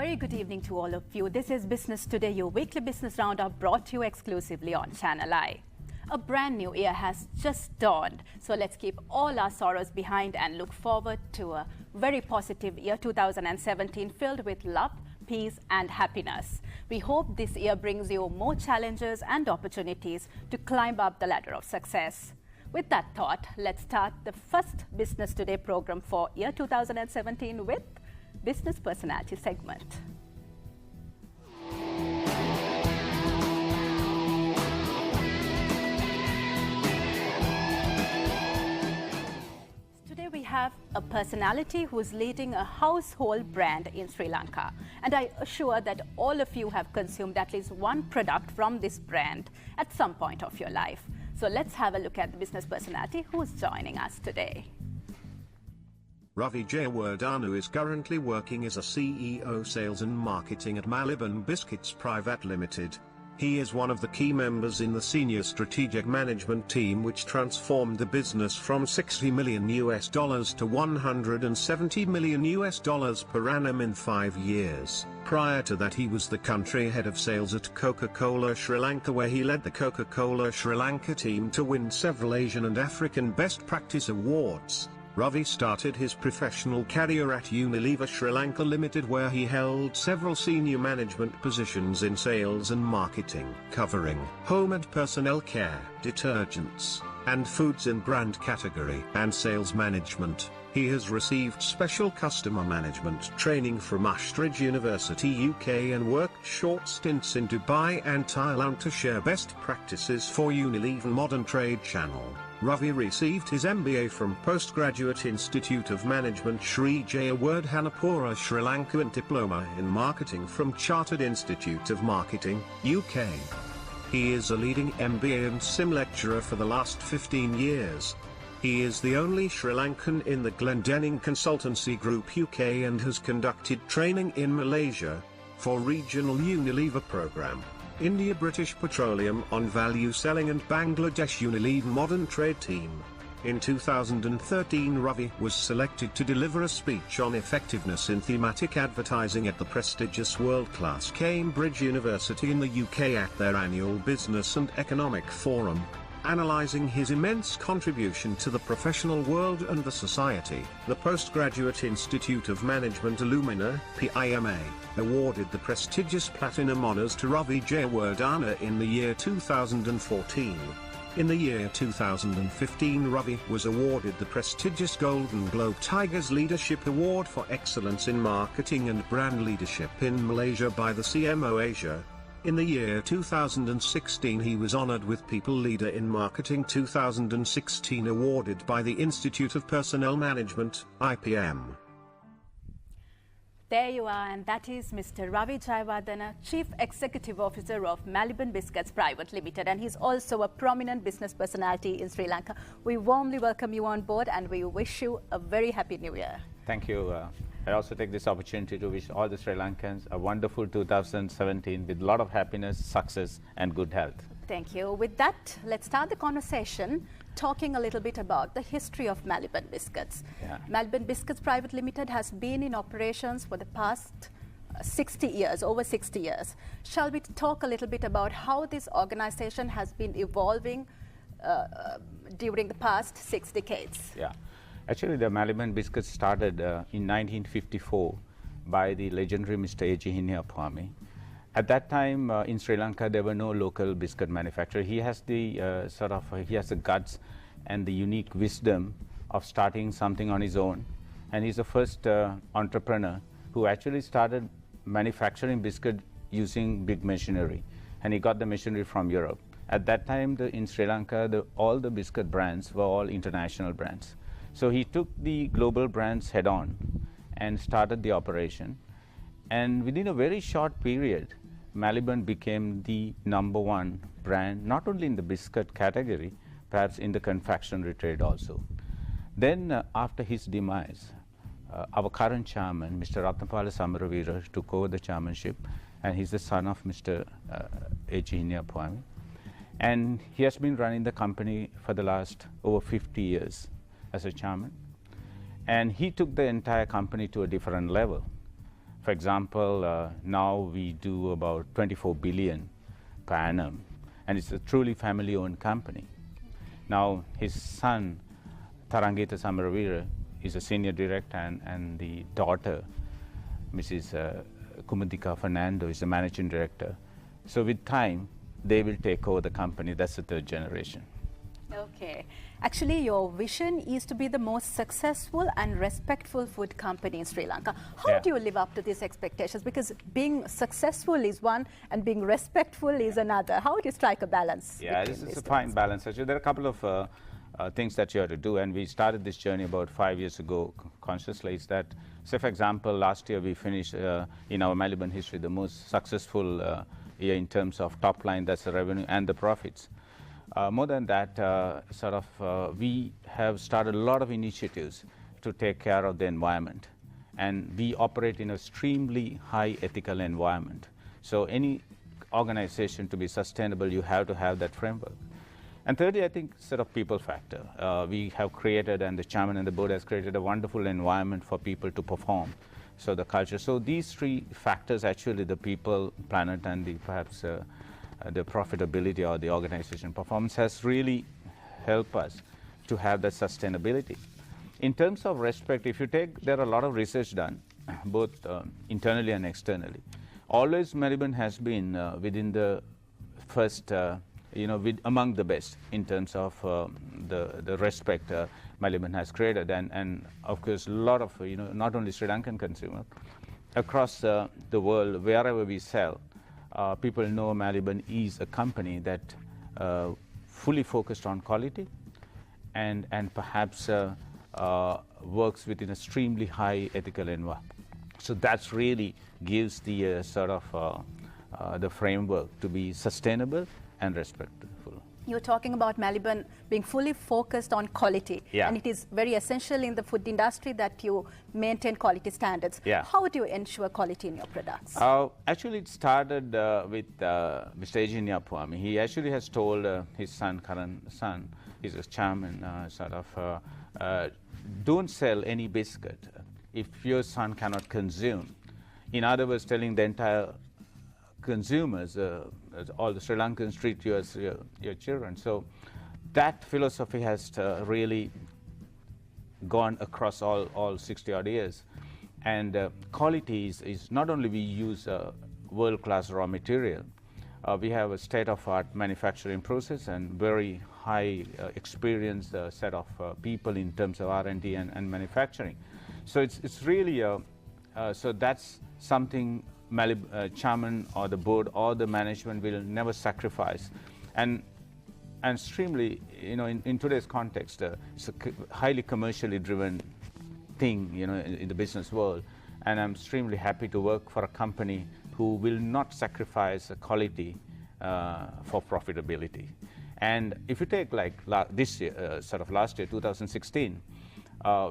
very good evening to all of you. This is Business Today, your weekly business roundup brought to you exclusively on Channel I. A brand new year has just dawned, so let's keep all our sorrows behind and look forward to a very positive year 2017 filled with love, peace and happiness. We hope this year brings you more challenges and opportunities to climb up the ladder of success. With that thought, let's start the first Business Today program for year 2017 with Business Personality segment. Today we have a personality who is leading a household brand in Sri Lanka. And I assure that all of you have consumed at least one product from this brand at some point of your life. So let's have a look at the business personality who is joining us today. Ravi Jayawardena is currently working as a CEO Sales and Marketing at Maliban Biscuits Private Limited. He is one of the key members in the senior strategic management team which transformed the business from $60 million to $170 million per annum in 5 years. Prior to that he was the country head of sales at Coca-Cola Sri Lanka, where he led the Coca-Cola Sri Lanka team to win several Asian and African Best Practice Awards. Ravi started his professional career at Unilever Sri Lanka Limited, where he held several senior management positions in sales and marketing, covering home and personnel care, detergents, and foods in brand category and sales management. He has received special customer management training from Uxbridge University UK and worked short stints in Dubai and Thailand to share best practices for Unilever Modern Trade Channel. Ravi received his MBA from Postgraduate Institute of Management Sri Jayawardena, Sri Lanka, and Diploma in Marketing from Chartered Institute of Marketing, UK. He is a leading MBA and SIM lecturer for the last 15 years. He is the only Sri Lankan in the Glendinning Consultancy Group UK and has conducted training in Malaysia for regional Unilever program, India British Petroleum on value selling, and Bangladesh Unilever Modern Trade team. In 2013 Ravi was selected to deliver a speech on effectiveness in thematic advertising at the prestigious world-class Cambridge University in the UK at their annual Business and Economic Forum, analysing his immense contribution to the professional world and the society. The Postgraduate Institute of Management Alumina, PIMA, awarded the prestigious Platinum Honours to Ravi Jayawardena in the year 2014. In the year 2015 Ravi was awarded the prestigious Golden Globe Tigers Leadership Award for Excellence in Marketing and Brand Leadership in Malaysia by the CMO Asia. In the year 2016 he was honoured with People Leader in Marketing 2016 awarded by the Institute of Personnel Management, IPM. There you are, and that is Mr. Ravi Jayawardena, Chief Executive Officer of Maliban Biscuits Private Limited, and he's also a prominent business personality in Sri Lanka. We warmly welcome you on board and we wish you a very happy new year. Thank you. I also take this opportunity to wish all the Sri Lankans a wonderful 2017 with a lot of happiness, success and good health. Thank you. With that, let's start the conversation talking a little bit about the history of Maliban Biscuits. Yeah. Maliban Biscuits Private Limited has been in operations for the past 60 years, over 60 years. Shall we talk a little bit about how this organization has been evolving during the past 6 decades? Yeah. Actually, the Maliban Biscuits started in 1954 by the legendary Mr. A.G. Hinayapwami. At that time in Sri Lanka, there were no local biscuit manufacturer. He has the he has the guts and the unique wisdom of starting something on his own. And he's the first entrepreneur who actually started manufacturing biscuit using big machinery. And he got the machinery from Europe. At that time, in Sri Lanka, all the biscuit brands were all international brands. So he took the global brands head on and started the operation. And within a very short period, Maliban became the #1 brand, not only in the biscuit category, perhaps in the confectionery trade also. Then after his demise, our current chairman, Mr. Ratnapala Samaravira, took over the chairmanship, and he's the son of Mr. A.G. Hinayapwami. And he has been running the company for the last over 50 years as a chairman. And he took the entire company to a different level. For example, now we do about 24 billion per annum, and it's a truly family-owned company. Now, his son, Tarangita Samaravira, is a senior director, and the daughter, Mrs. Kumudika Fernando, is the managing director. So with time, they will take over the company. That's the third generation. Okay. Actually, your vision is to be the most successful and respectful food company in Sri Lanka. How do you live up to these expectations? Because being successful is one and being respectful is another. How do you strike a balance? Yeah, this is a fine balance. Actually, there are a couple of things that you have to do, and we started this journey about 5 years ago consciously. Is that, say for example, last year we finished in our Melbourne history the most successful year in terms of top line, that's the revenue and the profits. More than that, we have started a lot of initiatives to take care of the environment, and we operate in an extremely high ethical environment. So any organization to be sustainable, you have to have that framework. And thirdly, I think sort of people factor. We have created, and the chairman and the board has created a wonderful environment for people to perform. So the culture. So these three factors, actually, the people, planet, and the perhaps the profitability or the organization performance has really helped us to have that sustainability. In terms of respect, if you take, there are a lot of research done, both internally and externally. Always Melbourne has been within the first, among the best in terms of the respect Melbourne has created. And of course, a lot of, not only Sri Lankan consumers, across the world, wherever we sell, people know Melbourne is a company that fully focused on quality and perhaps works within an extremely high ethical environment. So that's really gives the the framework to be sustainable and respectful. You're talking about Melbourne being fully focused on quality, and it is very essential in the food industry that you maintain quality standards. How do you ensure quality in your products? Actually, it started with Mr. Ejin Yapwami. He actually has told his son, current son, he's a chairman, don't sell any biscuit if your son cannot consume. In other words, telling the entire consumers, all the Sri Lankans treat you as your children. So that philosophy has really gone across all 60 odd years. And quality is not only we use world-class raw material, we have a state-of-art manufacturing process and very high experienced set of people in terms of R&D and manufacturing. So it's really, so that's something chairman or the board or the management will never sacrifice. And extremely, in today's context, it's a highly commercially driven thing, in the business world. And I'm extremely happy to work for a company who will not sacrifice quality for profitability. And if you take like this year, last year, 2016,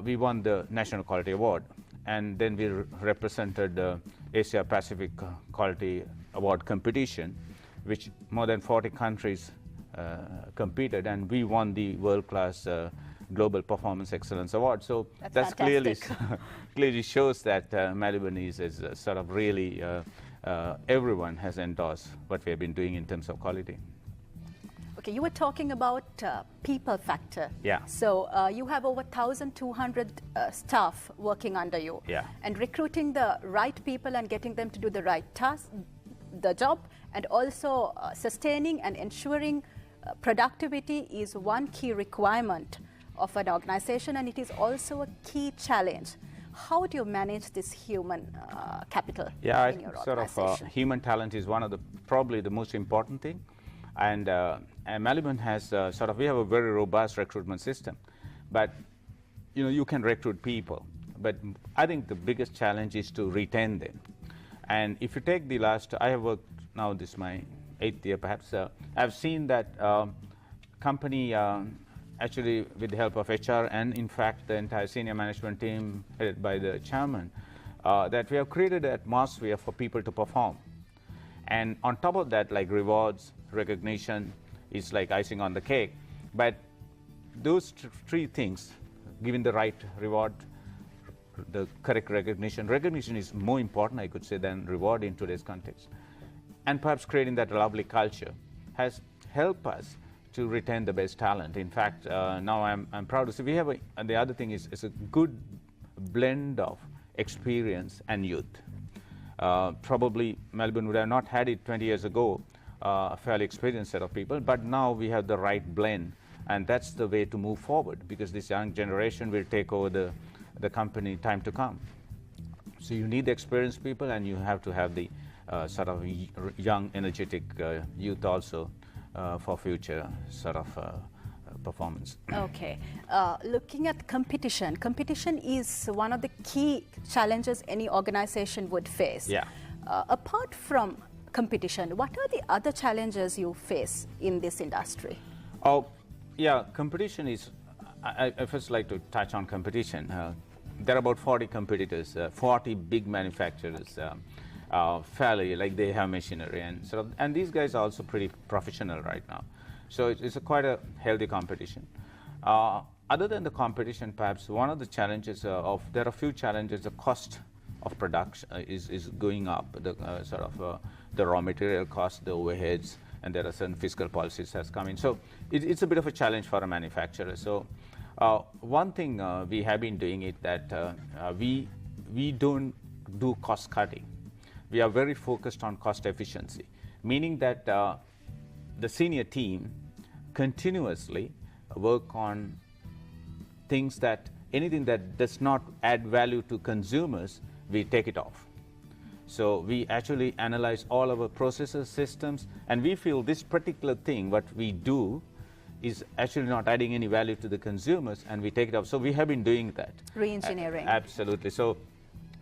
we won the National Quality Award. And then we represented the Asia Pacific Quality Award competition, which more than 40 countries competed, and we won the World Class Global Performance Excellence Award. So that's clearly shows that Melbourne is really, everyone has endorsed what we have been doing in terms of quality. Okay, you were talking about people factor. So you have over 1,200 staff working under you. And recruiting the right people and getting them to do the right task, the job, and also sustaining and ensuring productivity is one key requirement of an organization, and it is also a key challenge. How do you manage this human capital in your organization? Human talent is one of probably the most important thing. And Melbourne has we have a very robust recruitment system, but you can recruit people, but I think the biggest challenge is to retain them. And if you take the last, I have worked now, this is my 8th year perhaps, I've seen that company actually with the help of HR and in fact the entire senior management team headed by the chairman, that we have created an atmosphere for people to perform. And on top of that, like rewards, recognition is like icing on the cake. But those three things, given the right reward, the correct recognition. Recognition is more important, I could say, than reward in today's context. And perhaps creating that lovely culture has helped us to retain the best talent. In fact, now I'm proud to say we have and the other thing is a good blend of experience and youth. Probably Melbourne would have not had it 20 years ago, a fairly experienced set of people, but now we have the right blend, and that's the way to move forward, because this young generation will take over the company time to come. So you need the experienced people, and you have to have the sort of young, energetic youth also for future sort of performance. Okay. Looking at competition, competition is one of the key challenges any organization would face. Yeah. Apart from competition, what are the other challenges you face in this industry? Oh, yeah, competition is, I first like to touch on competition. There are about 40 competitors, 40 big manufacturers, fairly, like they have machinery, and sort of, and these guys are also pretty professional right now. So it's quite a healthy competition. Other than the competition, perhaps one of the challenges there are a few challenges. The cost of production is going up. The sort of the raw material cost, the overheads, and there are certain fiscal policies has come in. So it's a bit of a challenge for a manufacturer. So one thing we have been doing is that we don't do cost cutting. We are very focused on cost efficiency, meaning that the senior team continuously work on things that anything that does not add value to consumers, we take it off. So we actually analyze all our processes, systems, and we feel this particular thing, what we do, is actually not adding any value to the consumers, and we take it off. So we have been doing that. Re-engineering. Absolutely. So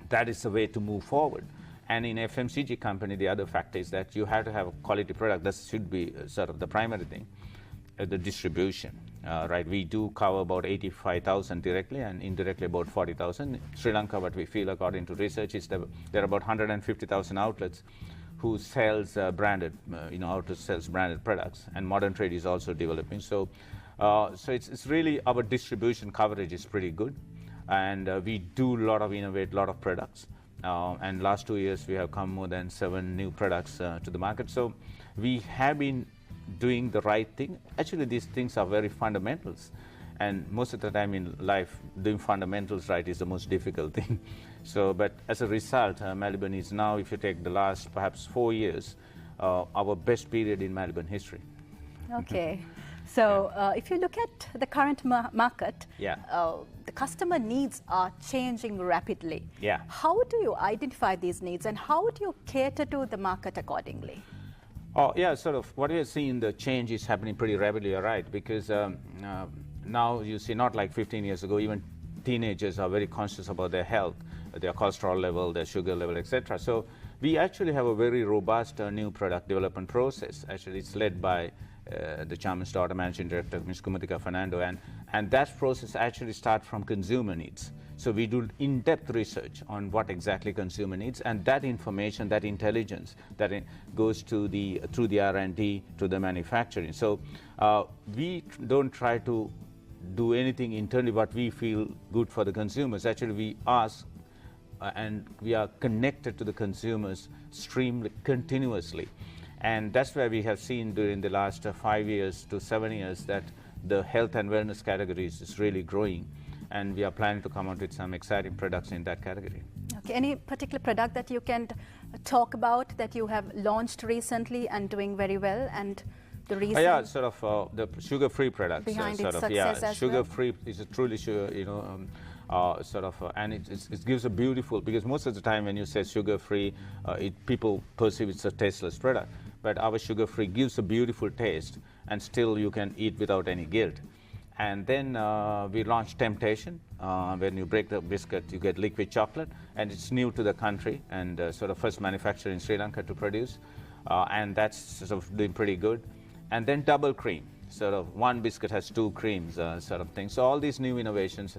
that is the way to move forward. And in FMCG company, the other factor is that you have to have a quality product. That should be sort of the primary thing. The distribution, right? We do cover about 85,000 directly and indirectly about 40,000. Sri Lanka, what we feel according to research is that there are about 150,000 outlets who sells branded, outlets sells branded products, and modern trade is also developing. So, so it's really our distribution coverage is pretty good, and we do a lot of innovate, a lot of products. And last 2 years we have come more than 7 new products to the market. So we have been doing the right thing. Actually, these things are very fundamentals, and most of the time in life, doing fundamentals right is the most difficult thing. So, but as a result, Melbourne is now, if you take the last perhaps 4 years, our best period in Melbourne history. Okay. So if you look at the current market, yeah. The customer needs are changing rapidly. Yeah. How do you identify these needs, and how do you cater to the market accordingly? Oh, yeah, sort of what we are seeing, the change is happening pretty rapidly, you're right, because now you see, not like 15 years ago, even teenagers are very conscious about their health, their cholesterol level, their sugar level, etc. So we actually have a very robust new product development process. Actually, it's led by the Chairman's daughter, Managing Director, Ms. Kumatika Fernando, and that process actually starts from consumer needs. So we do in-depth research on what exactly consumer needs, and that information, that intelligence, that goes to through the R&D to the manufacturing. So we don't try to do anything internally what we feel good for the consumers. Actually, we ask and we are connected to the consumers stream continuously. And that's where we have seen during the last 5 years to 7 years that the health and wellness categories is really growing. And we are planning to come out with some exciting products in that category. Okay. Any particular product that you can talk about that you have launched recently and doing very well, and the reason? Yeah, sort of the sugar-free products. Behind sort its of, success yeah, as sugar-free is a truly sugar, sort of, and it gives a beautiful, because most of the time when you say sugar-free, people perceive it's a tasteless product. But our sugar-free gives a beautiful taste, and still you can eat without any guilt. And then we launched Temptation. When you break the biscuit, you get liquid chocolate, and it's new to the country, and sort of first manufacturer in Sri Lanka to produce, and that's sort of doing pretty good. And then Double Cream, sort of one biscuit has 2 creams, sort of thing. So all these new innovations,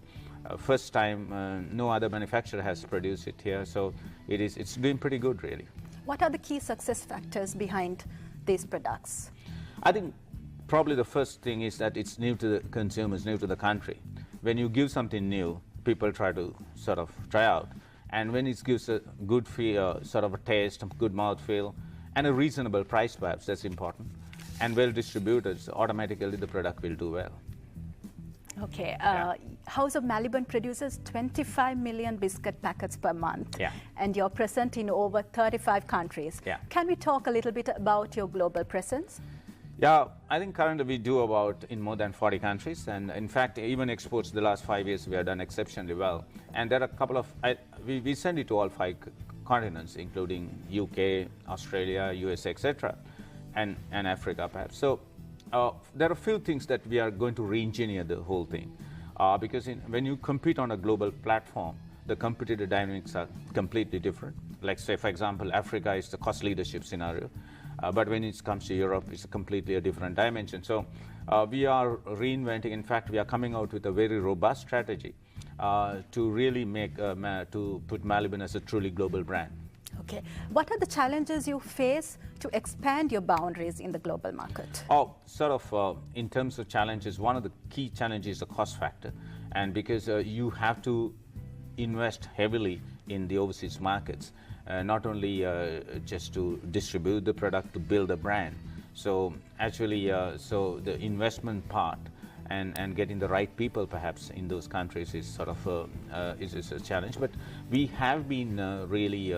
first time no other manufacturer has produced it here, so it's doing pretty good, really. What are the key success factors behind these products? I think probably the first thing is that it's new to the consumers, new to the country. When you give something new, people try to sort of try out. And when it gives a good feel, sort of a taste, a good mouthfeel, and a reasonable price perhaps, that's important, and well distributed, so automatically the product will do well. Okay, House of Malibon produces 25 million biscuit packets per month, and you're present in over 35 countries. Can we talk a little bit about your global presence? Yeah, I think currently we do about in more than 40 countries, and in fact, even exports the last 5 years we have done exceptionally well. And there are a couple of, we send it to all 5 continents, including UK, Australia, US, etc., and Africa perhaps. So there are a few things that we are going to re-engineer the whole thing, because when you compete on a global platform, the competitive dynamics are completely different. Like say, for example, Africa is the cost leadership scenario. But when it comes to Europe, it's a completely different dimension. So we are reinventing. In fact, we are coming out with a very robust strategy to really make, to put Malibon as a truly global brand. Okay. What are the challenges you face to expand your boundaries in the global market? Oh, sort of in terms of challenges, one of the key challenges is the cost factor. And because you have to invest heavily in the overseas markets, not only just to distribute the product, to build a brand. So actually, so the investment part and getting the right people perhaps in those countries is sort of is a challenge. But we have been really,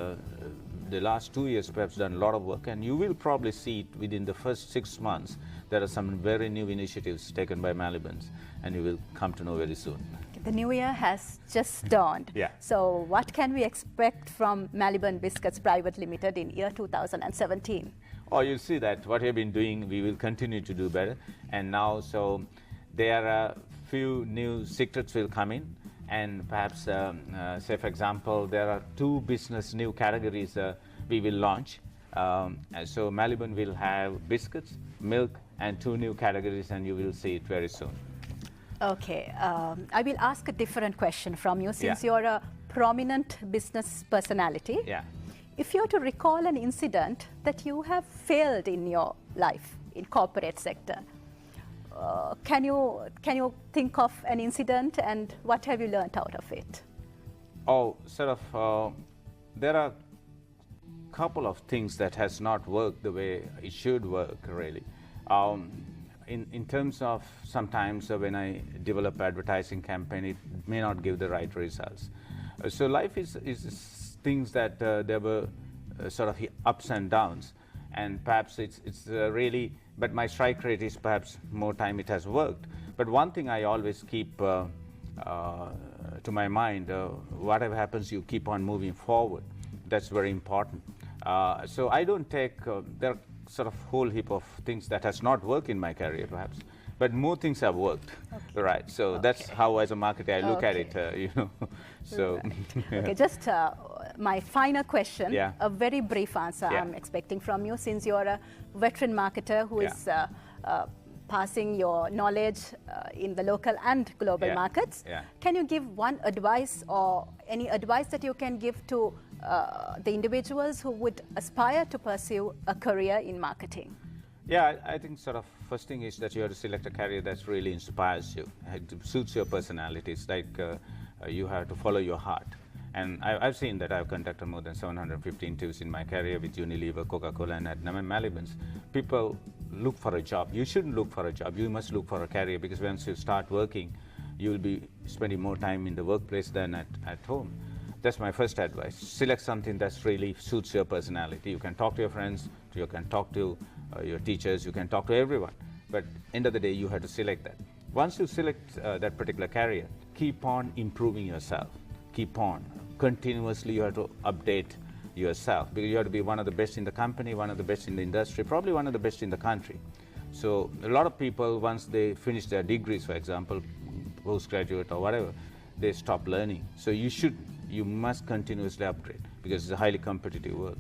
the last 2 years perhaps done a lot of work, and you will probably see it within the first 6 months. There are some very new initiatives taken by Malibons, and you will come to know very soon. The new year has just dawned. So what can we expect from Malibon Biscuits Private Limited in year 2017? Oh, you'll see that what we've been doing, we will continue to do better. And now, so there are a few new secrets will come in. And perhaps, say for example, there are 2 business new categories we will launch. So Malibon will have biscuits, milk, and 2 new categories, and you will see it very soon. Okay, I will ask a different question from you, since you're a prominent business personality. If you were to recall an incident that you have failed in your life in corporate sector, can you think of an incident, and what have you learned out of it? Oh, sort of, there are a couple of things that has not worked the way it should work, really. In terms of sometimes when I develop advertising campaign, it may not give the right results. So life is things that there were sort of ups and downs, and perhaps it's really, but my strike rate is perhaps more time it has worked. But one thing I always keep to my mind, whatever happens, you keep on moving forward. That's very important. So I don't take, there are sort of whole heap of things that has not worked in my career perhaps, but more things have worked, right? So that's how, as a marketer, I look at it, you know. So okay, just my final question, a very brief answer I'm expecting from you, since you're a veteran marketer who is passing your knowledge in the local and global markets. Can you give one advice, or any advice that you can give to the individuals who would aspire to pursue a career in marketing? Yeah, I think sort of first thing is that you have to select a career that really inspires you, it suits your personality. It's like you have to follow your heart. And I've seen that. I've conducted more than 750 interviews in my career with Unilever, Coca-Cola, and at Malibons. People look for a job. You shouldn't look for a job. You must look for a career, because once you start working, you will be spending more time in the workplace than at home. That's my first advice. Select something that really suits your personality. You can talk to your friends, you can talk to your teachers, you can talk to everyone. But end of the day, you have to select that. Once you select that particular career, keep on improving yourself. Keep on. Continuously, you have to update yourself, because you have to be one of the best in the company, one of the best in the industry, probably one of the best in the country. So a lot of people, once they finish their degrees, for example, postgraduate or whatever, they stop learning. So you must continuously upgrade, because it's a highly competitive world.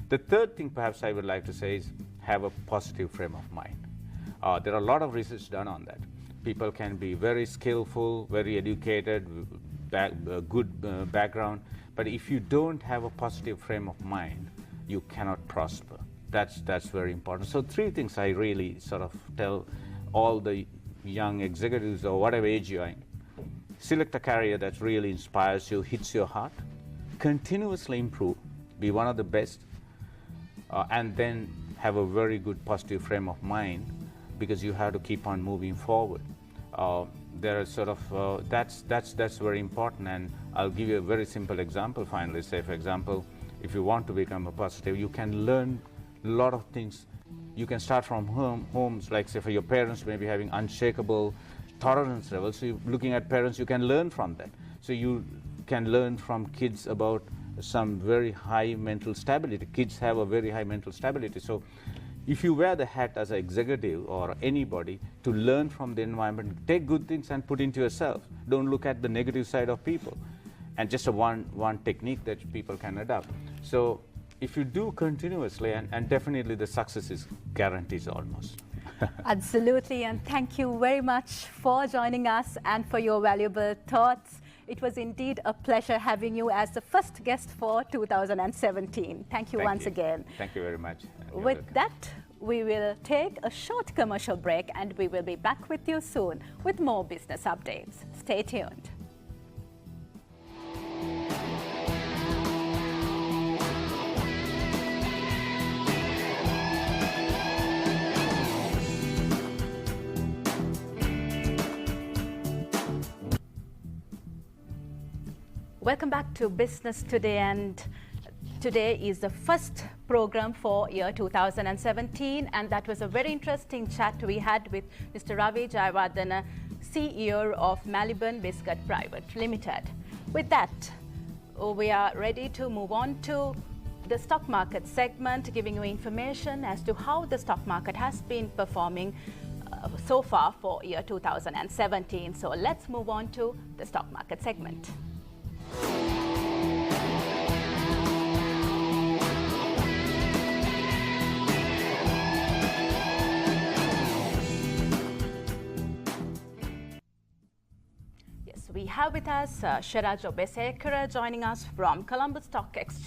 The third thing perhaps I would like to say is have a positive frame of mind. There are a lot of research done on that. People can be very skillful, very educated, good background, but if you don't have a positive frame of mind, you cannot prosper. That's very important. So 3 things I really sort of tell all the young executives, or whatever age you are in. select a career that really inspires you, hits your heart, continuously improve, be one of the best, and then have a very good positive frame of mind, because you have to keep on moving forward. There are sort of, that's very important, and I'll give you a very simple example finally. Say, for example, if you want to become a positive, you can learn a lot of things. You can start from homes, like say for your parents maybe having unshakable tolerance levels. So looking at parents, you can learn from that. So you can learn from kids about some very high mental stability. Kids have a very high mental stability. So if you wear the hat as an executive or anybody to learn from the environment, take good things and put into yourself. Don't look at the negative side of people. And just one technique that people can adopt. So if you do continuously, and definitely the success is guaranteed almost. Absolutely, and thank you very much for joining us and for your valuable thoughts. It was indeed a pleasure having you as the first guest for 2017. Thank you once again. Thank you very much. With that, we will take a short commercial break and we will be back with you soon with more business updates. Stay tuned. Welcome back to Business Today, and today is the first program for year 2017, and that was a very interesting chat we had with Mr. Ravi Jayawardena, CEO of Melbourne Biscuit Private Limited. With that, we are ready to move on to the stock market segment, giving you information as to how the stock market has been performing so far for year 2017. So let's move on to the stock market segment. Yes, we have with us Sherajo Besekera joining us from Colombo Stock Exchange.